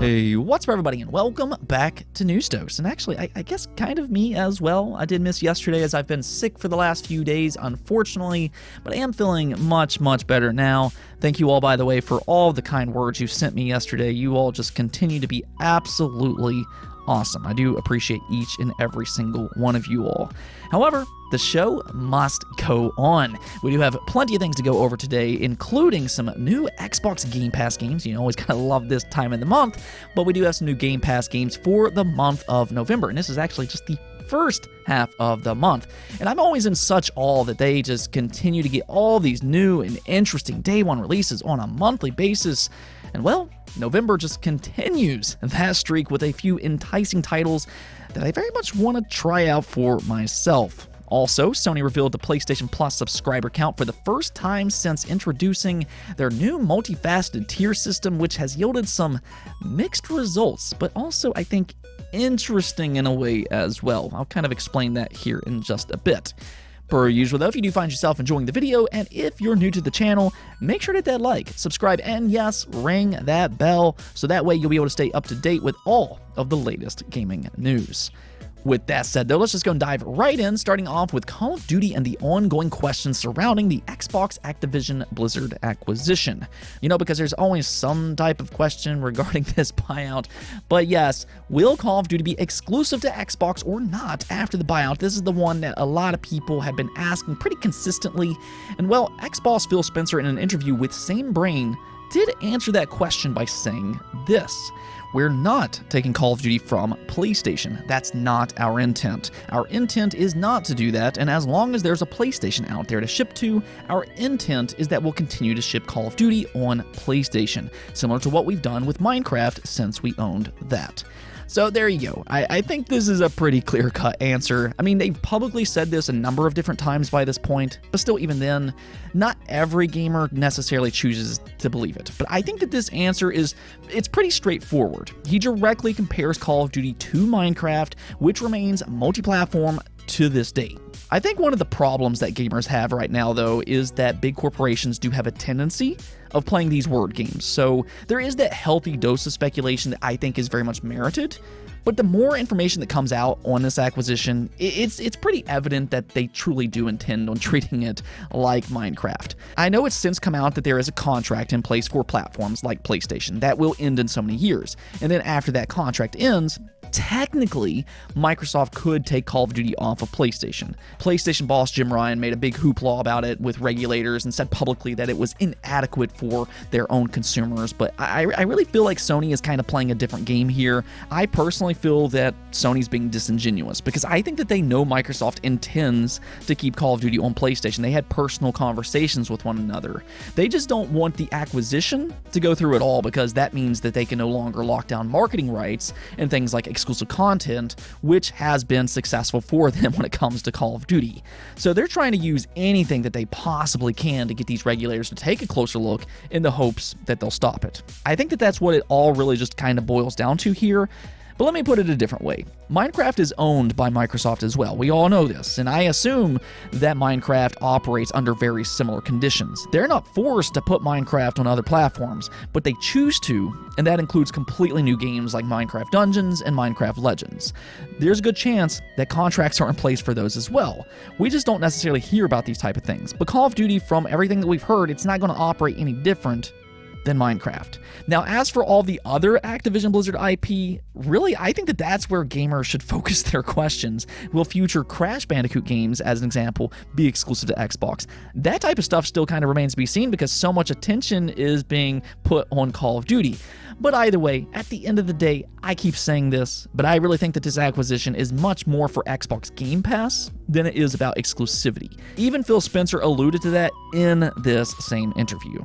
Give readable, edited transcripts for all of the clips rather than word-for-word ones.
Hey, what's up everybody, and welcome back to News Dose. And actually, I guess kind of me as well. I did miss yesterday as I've been sick for the last few days, unfortunately, but I am feeling much better now. Thank you all, by the way, for all the kind words you sent me yesterday. You all just continue to be absolutely awesome. I do appreciate each and every single one of you all. However, the show must go on. We do have plenty of things to go over today, including some new Xbox Game Pass games. You always gotta love this time of the month, but we do have some new Game Pass games for the month of November, and this is actually just the first half of the month. And I'm always in such awe that they just continue to get all these new and interesting day one releases on a monthly basis. And well, November just continues that streak with a few enticing titles that I very much want to try out for myself. Also, Sony revealed the PlayStation Plus subscriber count for the first time since introducing their new multifaceted tier system, which has yielded some mixed results, but also, I think, interesting in a way as well. I'll kind of explain that here in just a bit. Per usual though, if you do find yourself enjoying the video, and if you're new to the channel, make sure to hit that like, subscribe, and yes, ring that bell, so that way you'll be able to stay up to date with all of the latest gaming news. With that said though, let's just go and dive right in, starting off with Call of Duty and the ongoing questions surrounding the Xbox Activision Blizzard acquisition. You know, because there's always some type of question regarding this buyout. But yes, will Call of Duty be exclusive to Xbox or not after the buyout? This is the one that a lot of people have been asking pretty consistently. And well, Xboss Phil Spencer in an interview with Same Brain did answer that question by saying this: "We're not taking Call of Duty from PlayStation. That's not our intent. Our intent is not to do that, and as long as there's a PlayStation out there to ship to, our intent is that we'll continue to ship Call of Duty on PlayStation, similar to what we've done with Minecraft since we owned that." So there you go. I think this is a pretty clear-cut answer. I mean, they've publicly said this a number of different times by this point, but still, even then, not every gamer necessarily chooses to believe it. But I think that this answer it's pretty straightforward. He directly compares Call of Duty to Minecraft, which remains multi-platform to this day. I think one of the problems that gamers have right now, though, is that big corporations do have a tendency of playing these word games. So there is that healthy dose of speculation that I think is very much merited. But the more information that comes out on this acquisition, it's pretty evident that they truly do intend on treating it like Minecraft. I know it's since come out that there is a contract in place for platforms like PlayStation that will end in so many years. And then after that contract ends, technically, Microsoft could take Call of Duty off of PlayStation. PlayStation boss Jim Ryan made a big hoopla about it with regulators and said publicly that it was inadequate for their own consumers, but I really feel like Sony is kind of playing a different game here. I personally feel that Sony's being disingenuous because I think that they know Microsoft intends to keep Call of Duty on PlayStation. They had personal conversations with one another. They just don't want the acquisition to go through at all because that means that they can no longer lock down marketing rights and things like exclusive content, which has been successful for them when it comes to Call of Duty. So they're trying to use anything that they possibly can to get these regulators to take a closer look in the hopes that they'll stop it. I think that that's what it all really just kind of boils down to here. But let me put it a different way. Minecraft is owned by Microsoft as well. We all know this, and I assume that Minecraft operates under very similar conditions. They're not forced to put Minecraft on other platforms, but they choose to, and that includes completely new games like Minecraft Dungeons and Minecraft Legends. There's a good chance that contracts are in place for those as well. We just don't necessarily hear about these type of things. But Call of Duty, from everything that we've heard, it's not going to operate any different than Minecraft. Now, as for all the other Activision Blizzard IP, really, I think that that's where gamers should focus their questions. Will future Crash Bandicoot games, as an example, be exclusive to Xbox? That type of stuff still kind of remains to be seen because so much attention is being put on Call of Duty. But either way, at the end of the day, I keep saying this, but I really think that this acquisition is much more for Xbox Game Pass than it is about exclusivity. Even Phil Spencer alluded to that in this same interview.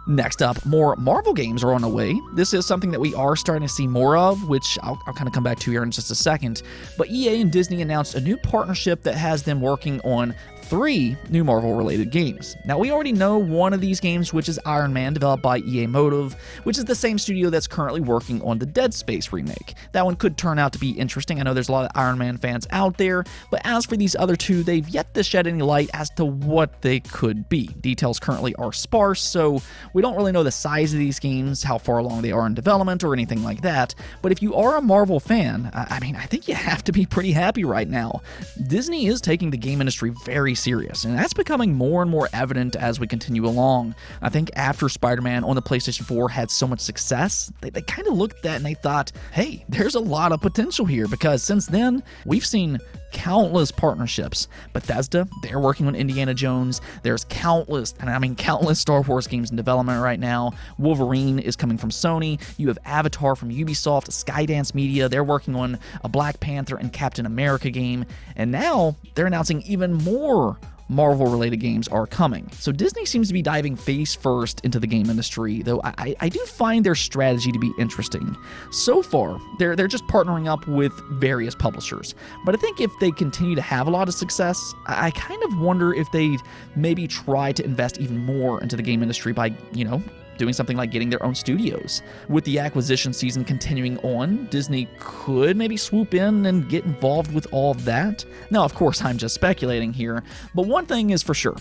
Next up, more Marvel games are on the way. This is something that we are starting to see more of, which I'll kind of come back to here in just a second. But EA and Disney announced a new partnership that has them working on 3 new Marvel-related games. Now, we already know one of these games, which is Iron Man, developed by EA Motive, which is the same studio that's currently working on the Dead Space remake. That one could turn out to be interesting. I know there's a lot of Iron Man fans out there, but as for these other two, they've yet to shed any light as to what they could be. Details currently are sparse, so we don't really know the size of these games, how far along they are in development, or anything like that. But if you are a Marvel fan, I think you have to be pretty happy right now. Disney is taking the game industry very serious, and that's becoming more and more evident as we continue along. I think after Spider-Man on the PlayStation 4 had so much success, they kind of looked at that and they thought, hey, there's a lot of potential here, because since then, we've seen countless partnerships. Bethesda, they're working on Indiana Jones. There's countless Star Wars games in development right now. Wolverine is coming from Sony. You have Avatar from Ubisoft, Skydance Media. They're working on a Black Panther and Captain America game. And now they're announcing even more Marvel-related games are coming. So Disney seems to be diving face first into the game industry, though I do find their strategy to be interesting. So far, they're just partnering up with various publishers. But I think if they continue to have a lot of success, I kind of wonder if they'd maybe try to invest even more into the game industry by, doing something like getting their own studios. With the acquisition season continuing on, Disney could maybe swoop in and get involved with all of that. Now, of course, I'm just speculating here, but one thing is for sure.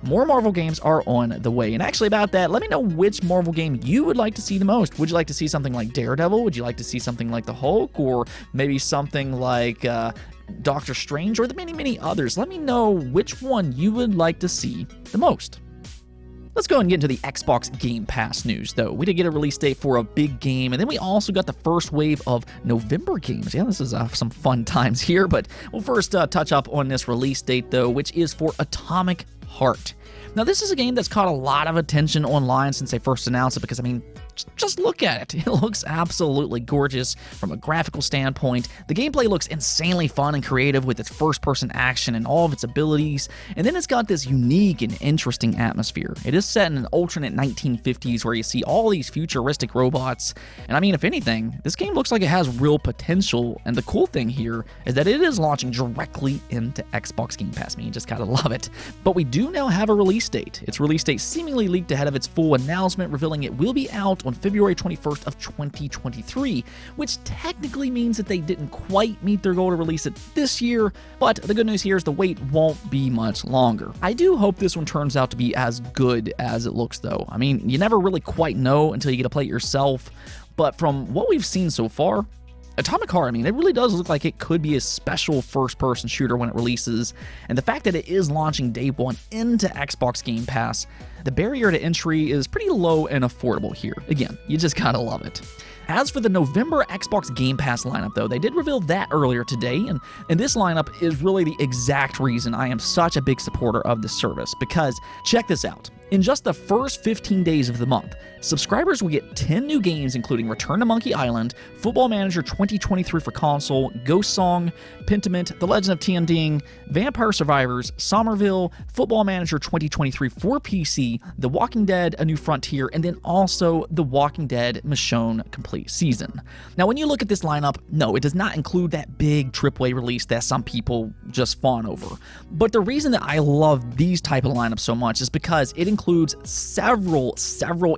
More Marvel games are on the way. And actually about that, let me know which Marvel game you would like to see the most. Would you like to see something like Daredevil? Would you like to see something like the Hulk? Or maybe something like Doctor Strange? Or the many others? Let me know which one you would like to see the most. Let's go and get into the Xbox Game Pass news, though. We did get a release date for a big game, and then we also got the first wave of November games. Yeah, this is some fun times here, but we'll first touch up on this release date, though, which is for Atomic Heart. Now, this is a game that's caught a lot of attention online since they first announced it, because, just look at it. It looks absolutely gorgeous from a graphical standpoint. The gameplay looks insanely fun and creative with its first-person action and all of its abilities, and then it's got this unique and interesting atmosphere. It is set in an alternate 1950s where you see all these futuristic robots, and if anything, this game looks like it has real potential, and the cool thing here is that it is launching directly into Xbox Game Pass. You just gotta love it. But we do now have a release date. Its release date seemingly leaked ahead of its full announcement, revealing it will be out on February 21st of 2023, which technically means that they didn't quite meet their goal to release it this year, but the good news here is the wait won't be much longer. I do hope this one turns out to be as good as it looks, though. You never really quite know until you get to play it yourself, but from what we've seen so far, Atomic Heart, it really does look like it could be a special first-person shooter when it releases, and the fact that it is launching day one into Xbox Game Pass, the barrier to entry is pretty low and affordable here. Again, you just gotta love it. As for the November Xbox Game Pass lineup, though, they did reveal that earlier today, and this lineup is really the exact reason I am such a big supporter of this service, because check this out. In just the first 15 days of the month, subscribers will get 10 new games, including Return to Monkey Island, Football Manager 2023 for console, Ghost Song, Pentiment, The Legend of Tian, Vampire Survivors, Somerville, Football Manager 2023 for PC, The Walking Dead: A New Frontier, and then also The Walking Dead: Michonne Complete Season. Now, when you look at this lineup, no, it does not include that big AAA release that some people just fawn over. But the reason that I love these type of lineups so much is because it includes several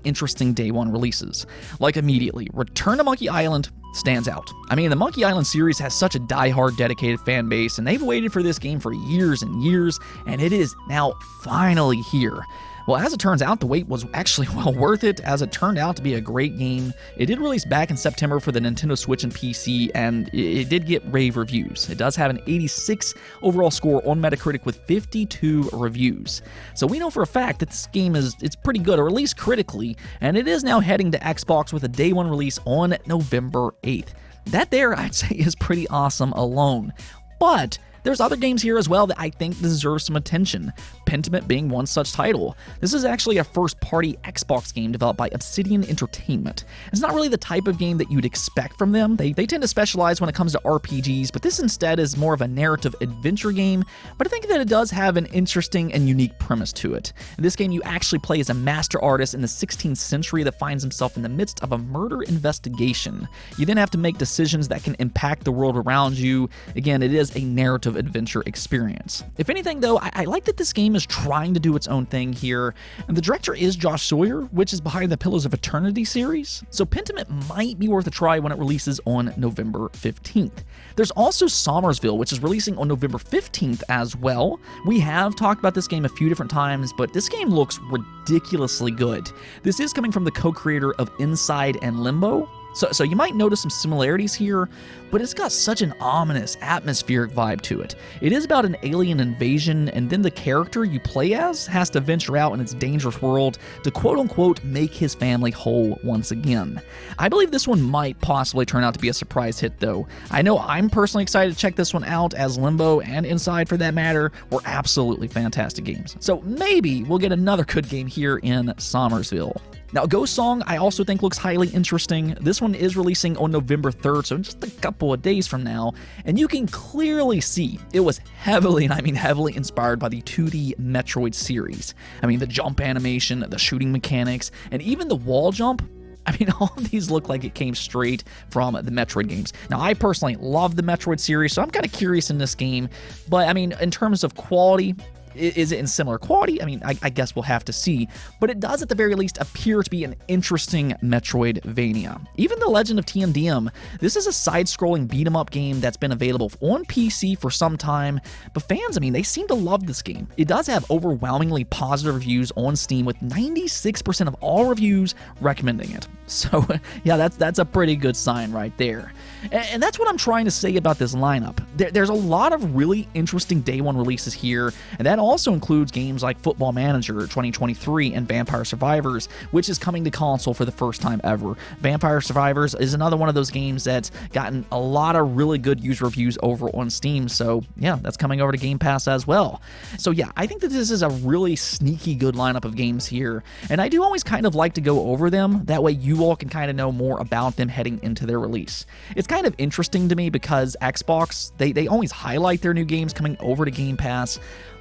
interesting day one releases. Like immediately, Return to Monkey Island stands out. The Monkey Island series has such a die-hard dedicated fan base, and they've waited for this game for years and years, and it is now finally here. Well, as it turns out, the wait was actually well worth it, as it turned out to be a great game. It did release back in September for the Nintendo Switch and PC, and it did get rave reviews. It does have an 86 overall score on Metacritic with 52 reviews. So we know for a fact that this game it's pretty good, or at least critically, and it is now heading to Xbox with a day one release on November 8th. That there, I'd say, is pretty awesome alone. But there's other games here as well that I think deserve some attention, Pentiment being one such title. This is actually a first-party Xbox game developed by Obsidian Entertainment. It's not really the type of game that you'd expect from them. They tend to specialize when it comes to RPGs, but this instead is more of a narrative adventure game, but I think that it does have an interesting and unique premise to it. In this game, you actually play as a master artist in the 16th century that finds himself in the midst of a murder investigation. You then have to make decisions that can impact the world around you. Again, it is a narrative adventure experience. If anything, though, I like that this game is trying to do its own thing here, and the director is Josh Sawyer, which is behind the Pillars of Eternity series, so Pentiment might be worth a try when it releases on November 15th. There's also Somersville, which is releasing on November 15th as well. We have talked about this game a few different times, but this game looks ridiculously good. This is coming from the co-creator of Inside and Limbo, so you might notice some similarities here, but it's got such an ominous, atmospheric vibe to it. It is about an alien invasion, and then the character you play as has to venture out in its dangerous world to quote-unquote make his family whole once again. I believe this one might possibly turn out to be a surprise hit, though. I know I'm personally excited to check this one out, as Limbo and Inside, for that matter, were absolutely fantastic games. So maybe we'll get another good game here in Somersville. Now, Ghost Song I also think looks highly interesting. This one is releasing on November 3rd, so just a couple of days from now, and you can clearly see it was heavily, and I mean heavily, inspired by the 2D Metroid series. I mean, the jump animation, the shooting mechanics, and even the wall jump. I mean, all of these look like it came straight from the Metroid games. Now, I personally love the Metroid series, so I'm kind of curious in this game, but I mean, in terms of quality, is it in similar quality? I mean, I guess we'll have to see, but it does at the very least appear to be an interesting Metroidvania. Even The Legend of TMDM, this is a side-scrolling beat-em-up game that's been available on PC for some time, but fans, I mean, they seem to love this game. It does have overwhelmingly positive reviews on Steam, with 96% of all reviews recommending it. So yeah, that's a pretty good sign right there. And that's what I'm trying to say about this lineup. There's a lot of really interesting day one releases here, and that also includes games like Football Manager 2023 and Vampire Survivors, which is coming to console for the first time ever. Vampire Survivors is another one of those games that's gotten a lot of really good user reviews over on Steam, so yeah, that's coming over to Game Pass as well. So yeah, I think that this is a really sneaky good lineup of games here, and I do always kind of like to go over them, that way you all can kind of know more about them heading into their release. It's kind of interesting to me because Xbox, they always highlight their new games coming over to Game Pass,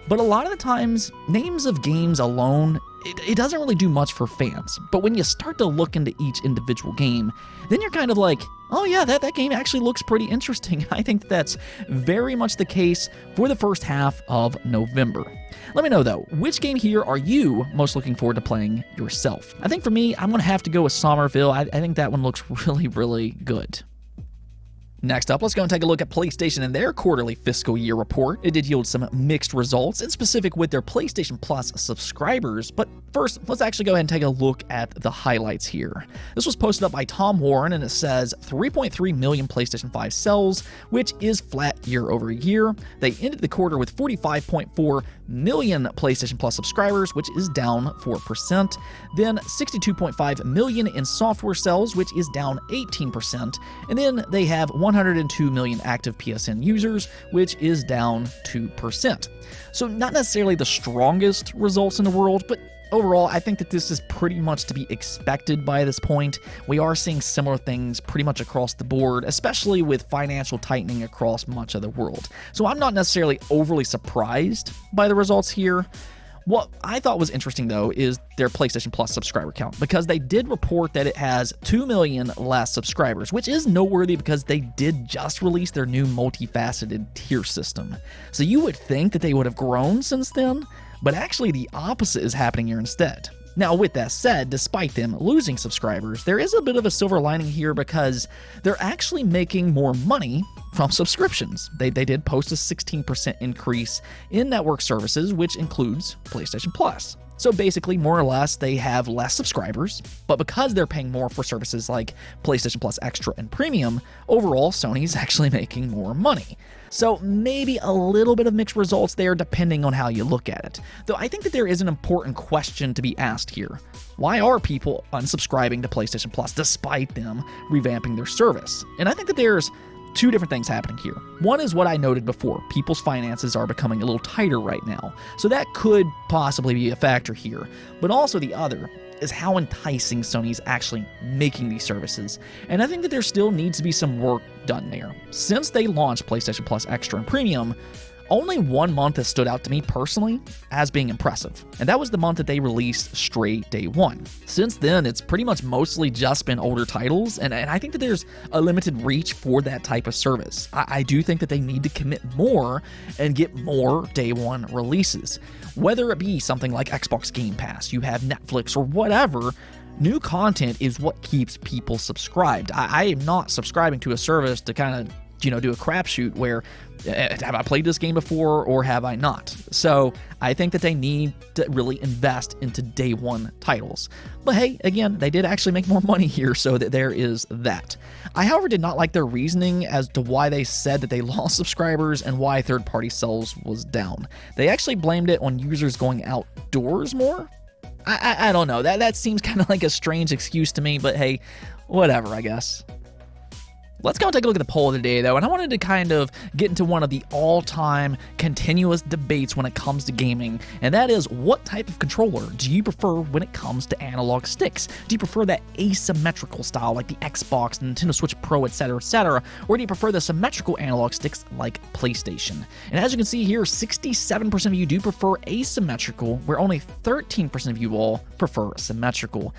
but a lot of the times, names of games alone, it doesn't really do much for fans. But when you start to look into each individual game, then you're kind of like, oh yeah, that game actually looks pretty interesting. I think that's very much the case for the first half of November. Let me know, though, which game here are you most looking forward to playing yourself? I think for me, I'm going to have to go with Somersville. I think that one looks really, really good. Next up, let's go and take a look at PlayStation and their quarterly fiscal year report. It did yield some mixed results, in specific with their PlayStation Plus subscribers, but first, let's actually go ahead and take a look at the highlights here. This was posted up by Tom Warren, and it says 3.3 million PlayStation 5 sales, which is flat year over year. They ended the quarter with 45.4 million PlayStation Plus subscribers, which is down 4%. Then 62.5 million in software sales, which is down 18%. And then they have 102 million active PSN users, which is down 2%. So not necessarily the strongest results in the world, but overall, I think that this is pretty much to be expected by this point. We are seeing similar things pretty much across the board, especially with financial tightening across much of the world. So I'm not necessarily overly surprised by the results here. What I thought was interesting, though, is their PlayStation Plus subscriber count, because they did report that it has 2 million less subscribers, which is noteworthy because they did just release their new multifaceted tier system. So you would think that they would have grown since then, but actually the opposite is happening here instead. Now, with that said, despite them losing subscribers, there is a bit of a silver lining here because they're actually making more money from subscriptions. They did post a 16% increase in network services, which includes PlayStation Plus. So basically, more or less, they have less subscribers, but because they're paying more for services like PlayStation Plus Extra and Premium, overall, Sony's actually making more money. So maybe a little bit of mixed results there depending on how you look at it. Though I think that there is an important question to be asked here. Why are people unsubscribing to PlayStation Plus despite them revamping their service? And I think that there's two different things happening here. One is what I noted before. People's finances are becoming a little tighter right now. So that could possibly be a factor here. But also the other is how enticing Sony's actually making these services. And I think that there still needs to be some work done there. Since they launched PlayStation Plus Extra and Premium, Only one month has stood out to me personally as being impressive, and that was the month that they released Stray Day 1. Since then, it's pretty much mostly just been older titles, and I think that there's a limited reach for that type of service. I do think that they need to commit more and get more Day 1 releases. Whether it be something like Xbox Game Pass, you have Netflix, or whatever, new content is what keeps people subscribed. I am not subscribing to a service to kind of do a crapshoot where have I played this game before or have I not? So I think that they need to really invest into Day 1 titles. But hey, again, they did actually make more money here, so that there is that. I, however, did not like their reasoning as to why they said that they lost subscribers and why third-party sales was down. They actually blamed it on users going outdoors more. I don't know. That seems kind of like a strange excuse to me, but hey, whatever, I guess. Let's go and take a look at the poll of the day, though, and I wanted to kind of get into one of the all-time continuous debates when it comes to gaming, and that is, what type of controller do you prefer when it comes to analog sticks? Do you prefer that asymmetrical style like the Xbox, the Nintendo Switch Pro, etc., or do you prefer the symmetrical analog sticks like PlayStation? And as you can see here, 67% of you do prefer asymmetrical, where only 13% of you all prefer symmetrical.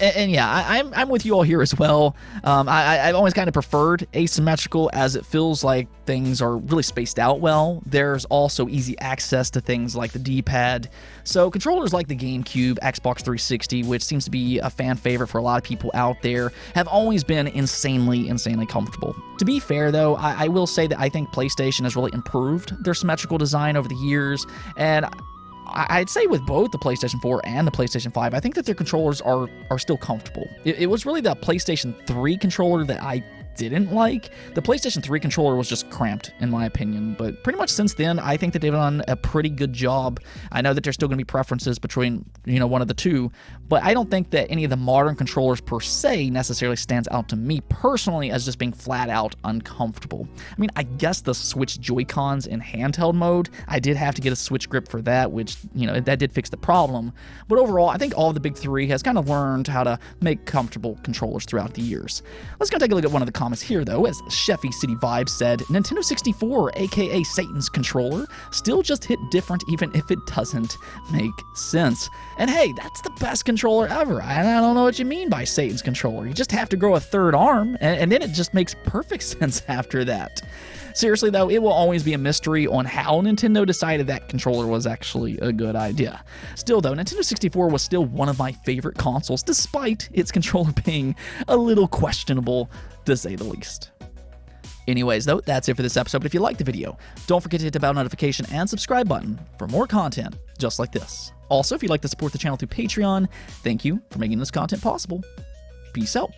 And yeah, I'm with you all here as well. I've always kind of preferred asymmetrical, as it feels like things are really spaced out well. There's also easy access to things like the D-pad. So controllers like the GameCube, Xbox 360, which seems to be a fan favorite for a lot of people out there, have always been insanely comfortable. To be fair though, I will say that I think PlayStation has really improved their symmetrical design over the years, and I'd say with both the PlayStation 4 and the PlayStation 5, I think that their controllers are still comfortable. It was really the PlayStation 3 controller that I didn't like. The PlayStation 3 controller was just cramped, in my opinion, but pretty much since then, I think that they've done a pretty good job. I know that there's still going to be preferences between, one of the two, but I don't think that any of the modern controllers per se necessarily stands out to me personally as just being flat out uncomfortable. I mean, I guess the Switch Joy-Cons in handheld mode, I did have to get a Switch grip for that, which, that did fix the problem, but overall, I think all of the big three has kind of learned how to make comfortable controllers throughout the years. Let's go take a look at one of the comments here, though, as Sheffy City Vibes said, Nintendo 64, aka Satan's controller, still just hit different even if it doesn't make sense. And hey, that's the best controller ever. I don't know what you mean by Satan's controller. You just have to grow a third arm, and then it just makes perfect sense after that. Seriously though, it will always be a mystery on how Nintendo decided that controller was actually a good idea. Still though, Nintendo 64 was still one of my favorite consoles, despite its controller being a little questionable, to say the least. Anyways though, that's it for this episode, but if you liked the video, don't forget to hit the bell notification and subscribe button for more content just like this. Also, if you'd like to support the channel through Patreon, thank you for making this content possible. Peace out.